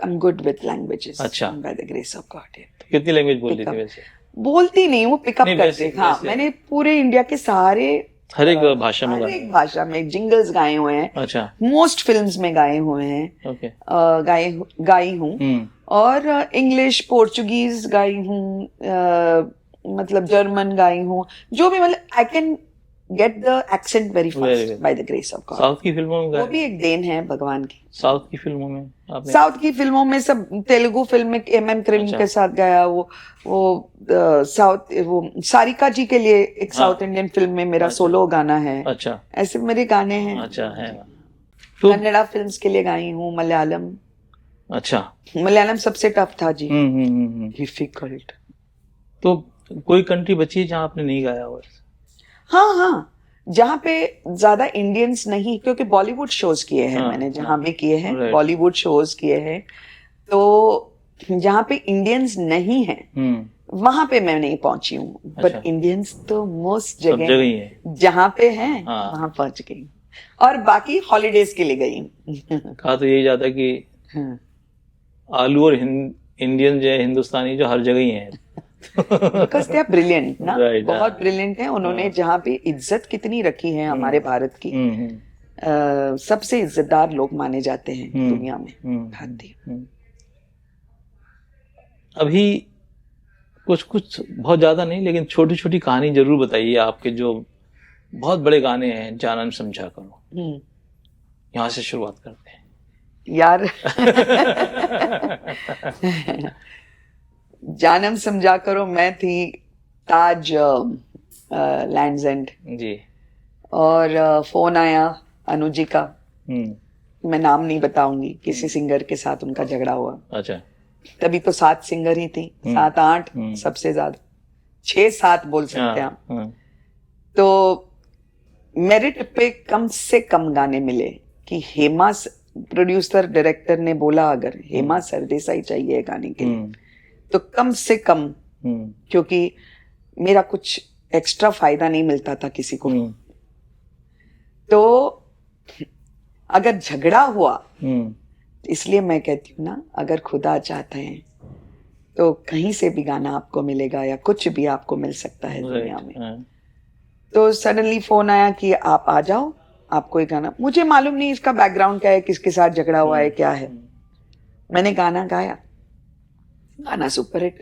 I'm good with languages. अच्छा, by the grace of God. कितनी लैंग्वेज बोल लेती वैसे? बोलती नहीं, वो पिकअप करते। हाँ, मैंने पूरे इंडिया के सारे हर एक भाषा में, हर एक भाषा में जिंगल्स गाए हुए हैं। अच्छा। मोस्ट फिल्म्स में गाए हुए हैं। ओके। गाई हूँ। और इंग्लिश, पोर्चुगीज गाई हूँ, मतलब जर्मन गाई हूँ, जो भी, मतलब I can get the accent very fast by the grace of God. South की फिल्मों में वो भी एक देन है भगवान की। साउथ की फिल्मों में आपने? साउथ की फिल्मों में सब, तेलुगु फिल्म में MM करीम के साथ गाया। वो साउथ, वो सारिका जी के लिए एक साउथ इंडियन फिल्म में मेरा सोलो गाना है। अच्छा, ऐसे मेरे गाने हैं। अच्छा है। कन्नड़ा फिल्म्स के लिए गाई हूँ, मलयालम। अच्छा, मलयालम सबसे टफ था जी, डिफिकल्ट। तो कोई कंट्री बची है जहाँ आपने नहीं गाया हो? हाँ, जहाँ पे ज्यादा इंडियंस नहीं, क्योंकि बॉलीवुड शोज किए हैं मैंने, जहाँ भी किए हैं बॉलीवुड शोज किए हैं, तो जहाँ पे इंडियंस नहीं हैं वहां पे मैं नहीं पहुंची हूँ। बट इंडियंस तो मोस्ट जगह जहाँ पे हैं वहां पहुंच गई। और बाकी हॉलीडेज के लिए गई। कहा तो यही जाता कि आलू और इंडियन जो है, हिंदुस्तानी जो हर जगह ही है। Because they are brilliant, ना? बहुत ब्रिलियंट हैं। उन्होंने जहाँ पे इज्जत कितनी रखी है हमारे भारत की, सबसे इज्जतदार लोग माने जाते हैं दुनिया में भारतीय। अभी कुछ कुछ बहुत ज्यादा नहीं, लेकिन छोटी छोटी कहानी जरूर बताइए आपके जो बहुत बड़े गाने हैं। जानम समझा करो, यहाँ से शुरुआत करते हैं यार। जानम समझा करो, मैं थी ताज लैंड्स एंड जी, और फोन आया अनुजी का, मैं नाम नहीं बताऊंगी, किसी सिंगर के साथ उनका झगड़ा हुआ। अच्छा, तभी तो 7 सिंगर ही थी, 7-8 सबसे ज्यादा 6-7 बोल सकते हैं आप। तो मेरिट पे कम से कम गाने मिले कि हेमा, प्रोड्यूसर डायरेक्टर ने बोला अगर हेमा सरदेसाई चाहिए गाने के लिए तो कम से कम, क्योंकि मेरा कुछ एक्स्ट्रा फायदा नहीं मिलता था किसी को, तो अगर झगड़ा हुआ, इसलिए मैं कहती हूँ ना, अगर खुदा चाहते हैं तो कहीं से भी गाना आपको मिलेगा या कुछ भी आपको मिल सकता है दुनिया में। तो सडनली फोन आया कि आप आ जाओ, आपको एक गाना, मुझे मालूम नहीं इसका बैकग्राउंड क्या है, किसके साथ झगड़ा हुआ है, क्या है। मैंने गाना गाया, गाना सुपरहिट।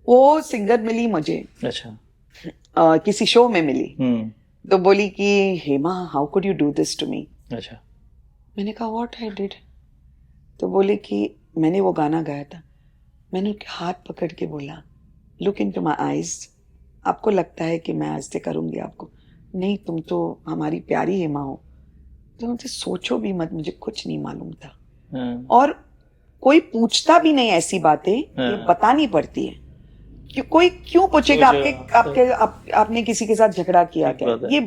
वो सिंगर मिली मुझे, अच्छा, किसी शो में मिली, तो बोली कि Hema how could you do this to me. अच्छा, मैंने कहा व्हाट आई डिड। तो बोले कि मैंने वो गाना गाया था। मैंने उनके हाथ पकड़ के बोला लुक इनटू माय आईज, आपको लगता है कि मैं आज से करूंगी आपको, नहीं तुम तो हमारी प्यारी हेमा हो। तो मुझे सोचो भी मत, मुझे कुछ नहीं मालूम था। और कोई पूछता भी नहीं ऐसी बातें, ये बतानी पड़ती है। कोई क्यों पूछेगा आपने किसी के साथ झगड़ा किया क्या, ये।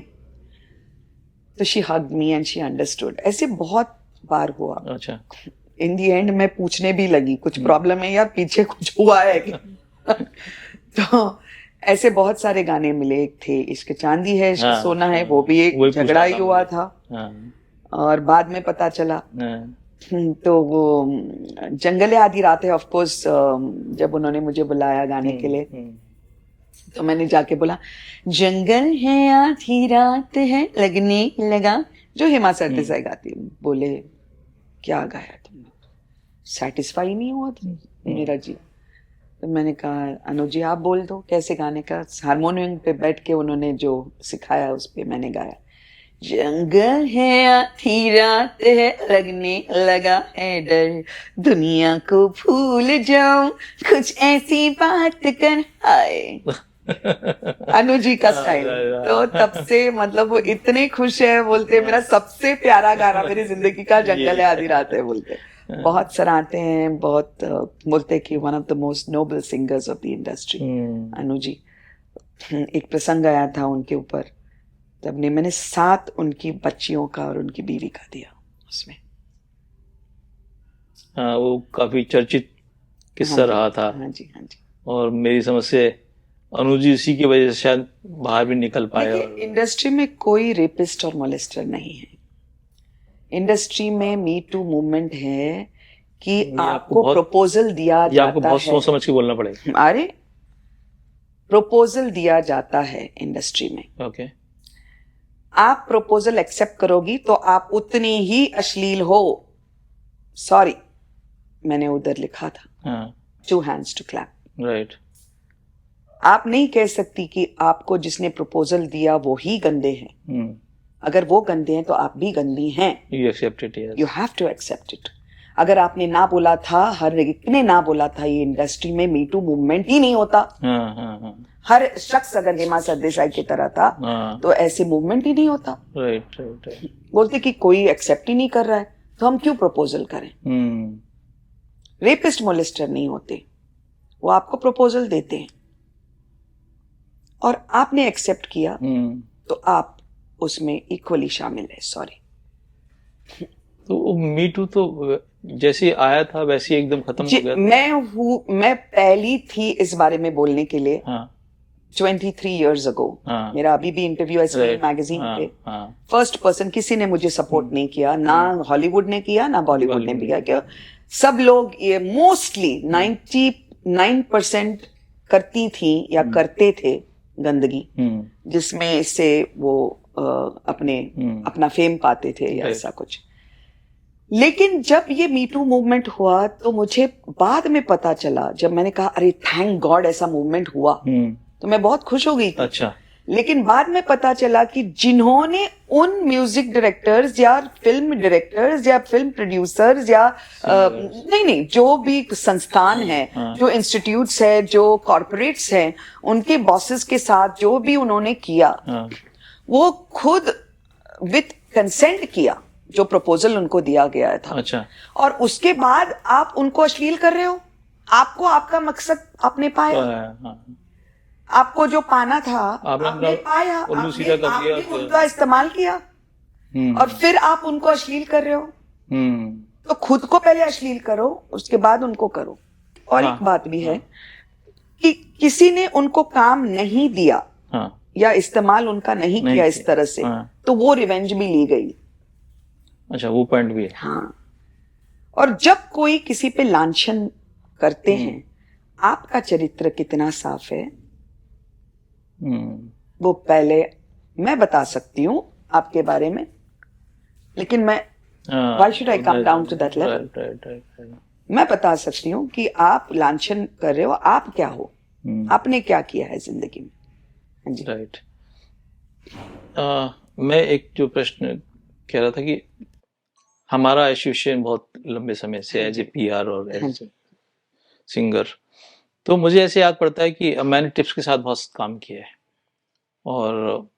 तो she hugged me and she understood. ऐसे बहुत बार हुआ। अच्छा, इन दी एंड मैं पूछने भी लगी कुछ प्रॉब्लम है या पीछे कुछ हुआ है क्या। तो ऐसे बहुत सारे गाने मिले। एक थे इश्क चांदी है, इश्क सोना है, वो भी एक झगड़ा ही हुआ था। और बाद में पता चला। तो वो जंगल है आधी रात है, ऑफ कोर्स जब उन्होंने मुझे बुलाया गाने के लिए, तो मैंने जाके बोला जंगल है आधी रात है लगने लगा, जो हेमा सरदेसाई गाती। बोले क्या गाया तुमने, सेटिस्फाई नहीं हुआ तुम मेरा जी। तो मैंने कहा अनुज जी आप बोल दो कैसे गाने का। हारमोनियम पे बैठ के उन्होंने जो सिखाया उस पे मैंने गाया। जंगल है आधी रात है लगने लगा है डर, दुनिया को भूल जाऊं कुछ ऐसी बात कर, हाय। अनुजी का स्टाइल। तो तब से मतलब वो इतने खुश है, बोलते मेरा सबसे प्यारा गाना मेरी जिंदगी का जंगल है आधी रात है, बोलते बहुत सराहते हैं, बहुत बोलते कि one of the most noble singers of the industry Anuji. एक प्रसंग आया था उनके ऊपर, तब ने मैंने 7 उनकी बच्चियों का और उनकी बीवी का दिया उसमें। हाँ, वो काफी चर्चित किस्सा रहा था। हाँ जी, हाँ जी। और मेरी समझ से अनुजी इसी की वजह से शायद बाहर भी निकल पाए। इंडस्ट्री में कोई रेपिस्ट और मोलेस्टर नहीं है। इंडस्ट्री में मी टू मूवमेंट है कि आपको प्रपोजल दिया जाता है, आपको बहुत सोच समझ के बोलना पड़ेगा। अरे प्रपोजल दिया जाता है इंडस्ट्री में, ओके। आप प्रपोजल एक्सेप्ट करोगी तो आप उतनी ही अश्लील हो। सॉरी, मैंने उधर लिखा था 2 hands to clap, राइट। आप नहीं कह सकती कि आपको जिसने प्रपोजल दिया वो ही गंदे हैं। अगर वो गंदे हैं तो आप भी गंदी हैं। You accept it, yes. You have to accept it. अगर आपने ना बोला था, हर एक ने ना बोला था, ये इंडस्ट्री में मी टू मूवमेंट ही नहीं होता। हर शख्स अगर हेमा सरदेसाई की तरह था तो ऐसे मूवमेंट ही नहीं होता। Right, right, right. बोलते कि कोई एक्सेप्ट ही नहीं कर रहा है तो हम क्यों प्रपोजल करें। रेपिस्ट मोलेस्टर नहीं होते, वो आपको प्रपोजल देते हैं और आपने एक्सेप्ट किया तो आप उसमें इक्वली शामिल है। सॉरी। तो मी टू तो जैसे आया था वैसे ही एकदम खत्म हो गया था। मैं पहली थी इस बारे में बोलने के लिए। 23 years ago। मेरा अभी भी इंटरव्यू है स्क्रीन मैगजीन पे। फर्स्ट पर्सन, किसी ने मुझे सपोर्ट नहीं किया, ना हॉलीवुड ने किया ना बॉलीवुड ने भी किया। सब लोग ये मोस्टली 99% करती थी या करते थे गंदगी, जिसमें से वो अपना फेम पाते थे या ऐसा कुछ। लेकिन जब ये मी टू मूवमेंट हुआ तो मुझे बाद में पता चला, जब मैंने कहा अरे थैंक गॉड ऐसा मूवमेंट हुआ, तो मैं बहुत खुश हो गई थी। अच्छा। लेकिन बाद में पता चला कि जिन्होंने उन म्यूजिक डायरेक्टर्स या फिल्म डायरेक्टर्स या फिल्म प्रोड्यूसर्स या नहीं जो भी संस्थान है, जो इंस्टीट्यूट्स है, जो कॉर्पोरेट्स हैं, उनके बॉसेस के साथ जो भी उन्होंने किया, वो खुद विथ कंसेंट किया जो प्रपोजल उनको दिया गया था। अच्छा। और उसके बाद आप उनको अश्लील कर रहे हो। आपको आपका मकसद आपने पाया, आपको जो पाना था आपने पाया, आपने उनका इस्तेमाल किया और फिर आप उनको अश्लील कर रहे हो। तो खुद को पहले अश्लील करो, उसके बाद उनको करो। और एक बात भी है कि किसी ने उनको काम नहीं दिया या इस्तेमाल उनका नहीं किया इस तरह से, तो वो रिवेंज भी ली गई। अच्छा, वो पॉइंट भी है। हाँ, और जब कोई किसी पे लांछन करते हैं, आपका चरित्र कितना साफ है वो पहले मैं बता सकती हूँ आपके बारे में, लेकिन मैं why should I come down to that level? मैं बता सकती हूँ कि आप लांछन कर रहे हो, आप क्या हो, आपने क्या किया है जिंदगी में। हाँ जी। राइट। मैं एक जो प्रश्न कह रहा था कि हमारा एसोसिएशन बहुत लंबे समय से एज ए पीआर और एज सिंगर, तो मुझे ऐसे याद पड़ता है कि मैंने टिप्स के साथ बहुत काम किया है और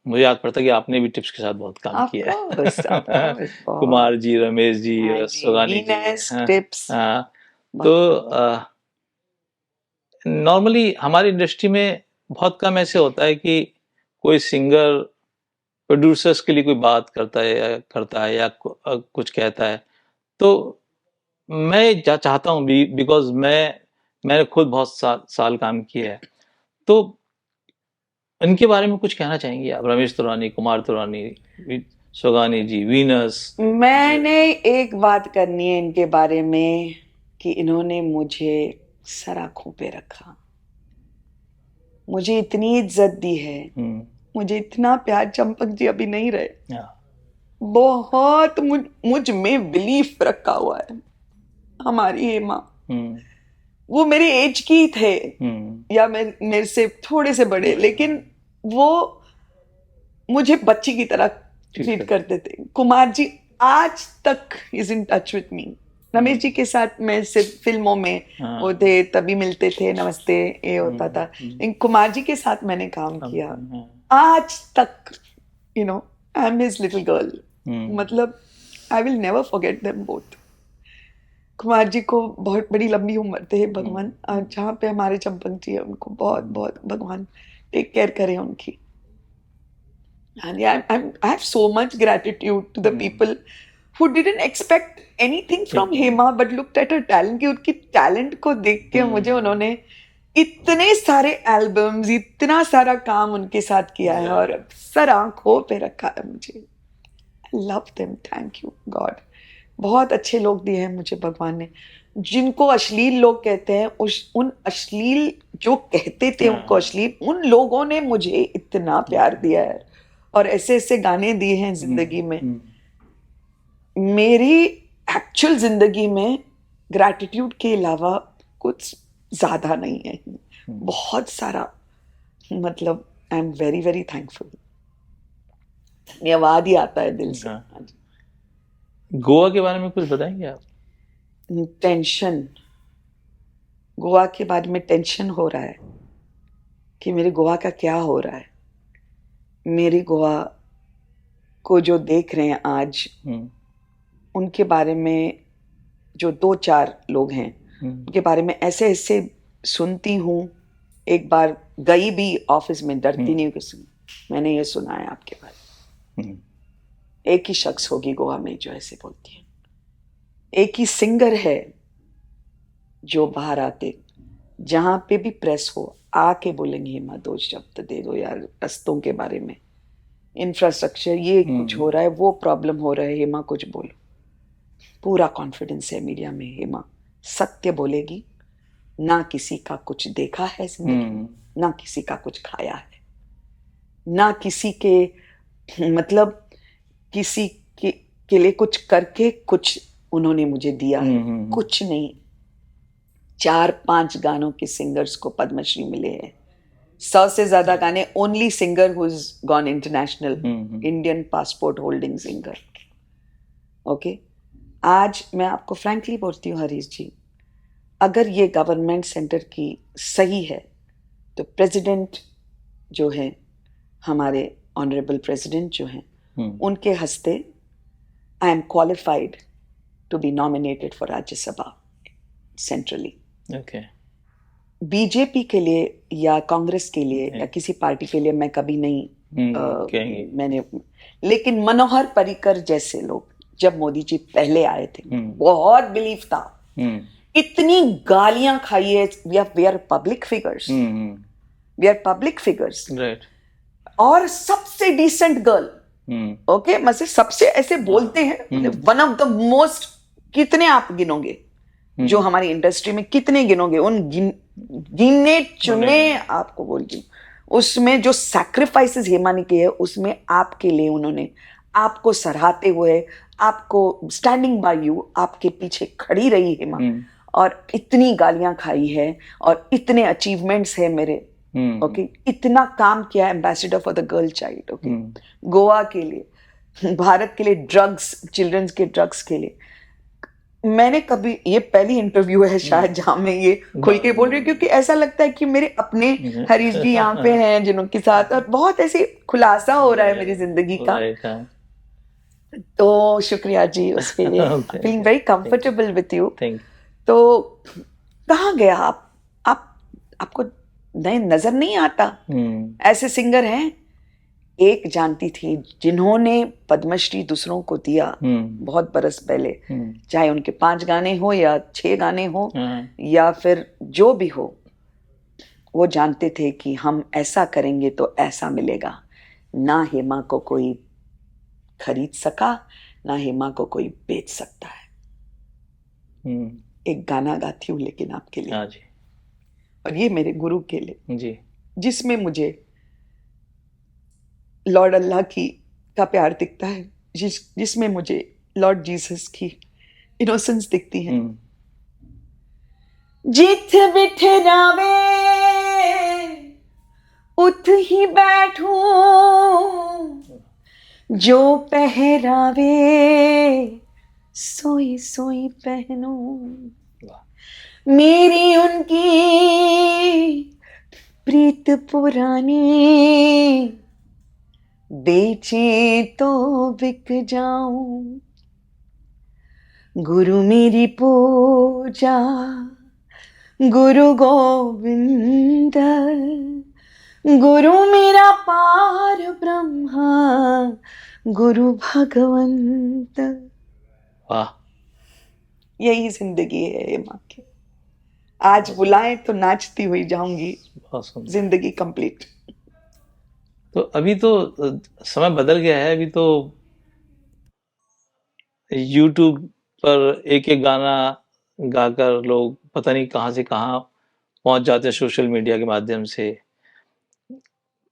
मुझे याद पड़ता है कि आपने भी टिप्स के साथ बहुत काम किया है। कुमार जी, रमेश जी, सुगानी जी, टिप्स। तो नॉर्मली हमारी इंडस्ट्री में बहुत कम ऐसे होता है कि कोई सिंगर प्रोड्यूसर्स के लिए कोई बात करता है या कुछ कहता है। तो मैं चाहता हूँ बिकॉज मैंने खुद बहुत साल काम किया है, तो इनके बारे में कुछ कहना चाहेंगे आप? रमेश तुरानी, कुमार तुरानी, सुगानी जी, वीनस। मैंने एक बात करनी है इनके बारे में कि इन्होंने मुझे सर आंखों पे रखा, मुझे इतनी इज्जत दी है, मुझे इतना प्यार। चंपक जी अभी नहीं रहे, बहुत मुझ में बिलीफ रखा हुआ है। हमारी हेमा, वो मेरे एज की थे या मेरे से थोड़े से बड़े, लेकिन वो मुझे बच्ची की तरह ट्रीट करते थे। कुमार जी आज तक is in touch with me. Ramesh ji के साथ मैं सिर्फ फिल्मों में वो थे, तभी मिलते थे, नमस्ते ये होता था। लेकिन कुमार जी के साथ मैंने काम किया आज तक, you know, I am his little girl. मतलब I will never forget them both. Kumar ji को बहुत बड़ी लंबी उम्र थे, भगवान जहाँ पे हमारे चंपक जी है उनको बहुत बहुत भगवान टेक केयर करे उनकी। And yeah, I have so much gratitude to the people who didn't expect anything from Hema but looked at her talent, कि उनकी टैलेंट को देख के मुझे उन्होंने इतने सारे एल्बम्स, इतना सारा काम उनके साथ किया है और सर आंखों पे रखा है मुझे। I love them, thank you God। बहुत अच्छे लोग दिए हैं मुझे भगवान ने। जिनको अश्लील लोग कहते हैं, उन अश्लील जो कहते थे उनको अश्लील, उन लोगों ने मुझे इतना प्यार दिया है और ऐसे ऐसे गाने दिए हैं जिंदगी में। मेरी एक्चुअल जिंदगी में ग्रैटिट्यूड के अलावा कुछ ज्यादा नहीं है, बहुत सारा। मतलब I am very very thankful. धन्यवाद ही आता है दिल से। गोवा के बारे में कुछ बताएंगे आप? टेंशन, गोवा के बारे में टेंशन हो रहा है कि मेरे गोवा का क्या हो रहा है। मेरी गोवा को जो देख रहे हैं आज, उनके बारे में जो 2-4 लोग हैं उनके बारे में ऐसे ऐसे सुनती हूँ। एक बार गई भी ऑफिस में, डरती नहीं कि मैंने ये सुना है आपके बारे में। एक ही शख्स होगी गोवा में जो ऐसे बोलती है, एक ही सिंगर है जो बाहर आके जहां पे भी प्रेस हो आके बोलेंगे हेमा दो शब्द दे दो यार, रस्तों के बारे में, इंफ्रास्ट्रक्चर, ये कुछ हो रहा है, वो प्रॉब्लम हो रहा है, हेमा कुछ बोलो। पूरा कॉन्फिडेंस है मीडिया में, हेमा सत्य बोलेगी। ना किसी का कुछ देखा है जिंदगी में, ना किसी का कुछ खाया है, ना किसी के मतलब किसी के लिए कुछ करके कुछ उन्होंने मुझे दिया है, कुछ नहीं। 4-5 गानों के सिंगर्स को पद्मश्री मिले हैं, 100 से ज्यादा गाने। Only singer who is gone international, Indian passport holding singer. Okay, आज मैं आपको फ्रैंकली बोलती हूँ हरीश जी, अगर ये गवर्नमेंट सेंटर की सही है तो प्रेसिडेंट जो है, हमारे ऑनरेबल प्रेसिडेंट जो हैं, उनके हस्ते I am qualified to be nominated for Rajya Sabha centrally. Okay, BJP के लिए या कांग्रेस के लिए या किसी पार्टी के लिए मैं कभी नहीं मैंने, लेकिन मनोहर पर्रिकर जैसे लोग, जब मोदी जी पहले आए थे, बहुत बिलीव था, इतनी गालियां खाई है। We are public figures, we are public figures, और सबसे डिसेंट गर्ल, ओके, मतलब सबसे ऐसे बोलते हैं, वन ऑफ द मोस्ट, कितने आप गिनोगे जो हमारी इंडस्ट्री में, कितने गिनोगे, उन गिने चुने आपको बोलती हूँ, उसमें जो सैक्रिफाइसेस हेमा ने किए, उसमें आपके लिए उन्होंने, आपको सराहते हुए, आपको स्टैंडिंग बाय यू, आपके पीछे खड़ी रही हेमा, और इतनी गालियां खाई है और इतने अचीवमेंट्स है मेरे, ओके, इतना काम किया, ambassador for the girl child, okay, Goa के लिए, भारत के लिए, ड्रग्स, चिल्ड्रंस के ड्रग्स के लिए। मैंने कभी, ये पहली इंटरव्यू है शायद जहां मैं ये खुल के बोल रही हूँ, क्योंकि ऐसा लगता है कि मेरे अपने हरीश जी यहाँ पे हैं जिनके साथ, और बहुत ऐसे खुलासा हो रहा है मेरी जिंदगी का। तो शुक्रिया जी उसके लिए, feeling very comfortable with you. तो कहाँ गया आपको नजर नहीं आता? ऐसे सिंगर हैं, एक जानती थी जिन्होंने पद्मश्री दूसरों को दिया बहुत बरस पहले, चाहे उनके 5 गाने हो या 6 गाने हो या फिर जो भी हो, वो जानते थे कि हम ऐसा करेंगे तो ऐसा मिलेगा। ना हेमा को कोई खरीद सका, ना हेमा को कोई बेच सकता है। एक गाना गाती हूँ लेकिन आपके लिए, और ये मेरे गुरु के लिए जी, जिसमें मुझे लॉर्ड अल्लाह का प्यार दिखता है, जिसमें मुझे लॉर्ड जीसस की इनोसेंस दिखती है। जिथ बिठरावे उठ ही बैठूं, जो पहरावे सोई सोई पहनूं, मेरी उनकी प्रीत पुरानी, बेचे तो बिक जाऊं, गुरु मेरी पूजा, गुरु गोविंद, गुरु मेरा पार ब्रह्मा, गुरु भगवंत। वाह, यही जिंदगी है माँ की। आज बुलाए तो नाचती हुई जाऊंगी, जिंदगी कंप्लीट। तो अभी तो समय बदल गया है, अभी तो YouTube पर एक एक गाना गाकर लोग पता नहीं कहाँ से कहाँ पहुंच जाते हैं सोशल मीडिया के माध्यम से।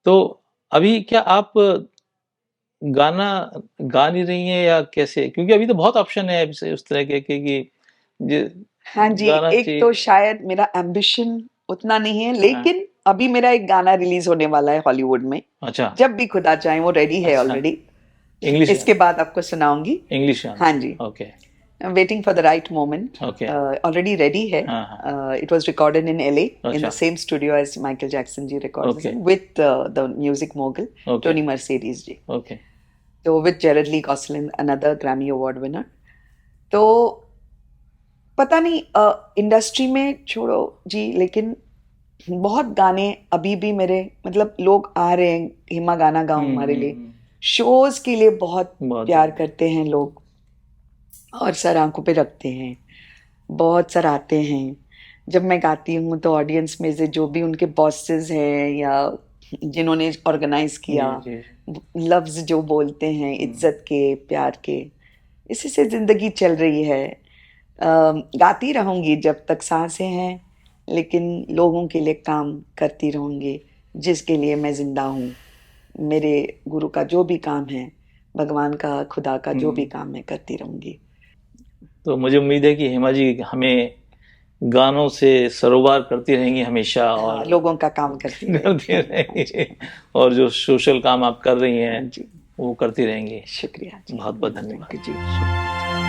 तो अभी क्या आप गाना गा नहीं रही हैं या कैसे? क्योंकि अभी तो बहुत ऑप्शन है उस तरह के कि हाँ जी, एक तो शायद मेरा एम्बिशन उतना नहीं है, लेकिन अभी मेरा एक गाना रिलीज होने वाला है हॉलीवुड में। अच्छा, जब भी खुदा चाहे, वो रेडी है ऑलरेडी। इंग्लिश, इसके बाद आपको सुनाऊंगी इंग्लिश। हाँ जी, okay, waiting for the right moment. Already ready है। It was recorded in LA in the same studio as Michael Jackson ji recorded, with the music mogul Tony Mercedes ji. Okay, तो with Jared Lee Gosselin, another Grammy award winner. तो पता नहीं industry में छोड़ो जी, लेकिन बहुत गाने अभी भी मेरे, मतलब लोग आ रहे हैं, हेमा गाना गाओ हमारे लिए, शोज के लिए बहुत प्यार करते हैं लोग, और सर आंखों पे रखते हैं, बहुत सराहते हैं। जब मैं गाती हूँ तो ऑडियंस में से जो भी उनके बॉसेस हैं या जिन्होंने ऑर्गेनाइज किया, लफ्ज जो बोलते हैं इज्जत के, प्यार के, इसी से जिंदगी चल रही है। गाती रहूंगी जब तक सांसें हैं, लेकिन लोगों के लिए काम करती रहूंगी, जिसके लिए मैं जिंदा हूँ। मेरे गुरु का जो भी काम है, भगवान का, खुदा का जो भी काम है, करती रहूंगी। तो मुझे उम्मीद है कि हेमा जी हमें गानों से सरोवर करती रहेंगी हमेशा, और लोगों का काम करती करती रहेंगी, और जो सोशल काम आप कर रही हैं जी, वो करती रहेंगी। शुक्रिया जी, बहुत बहुत धन्यवाद जी।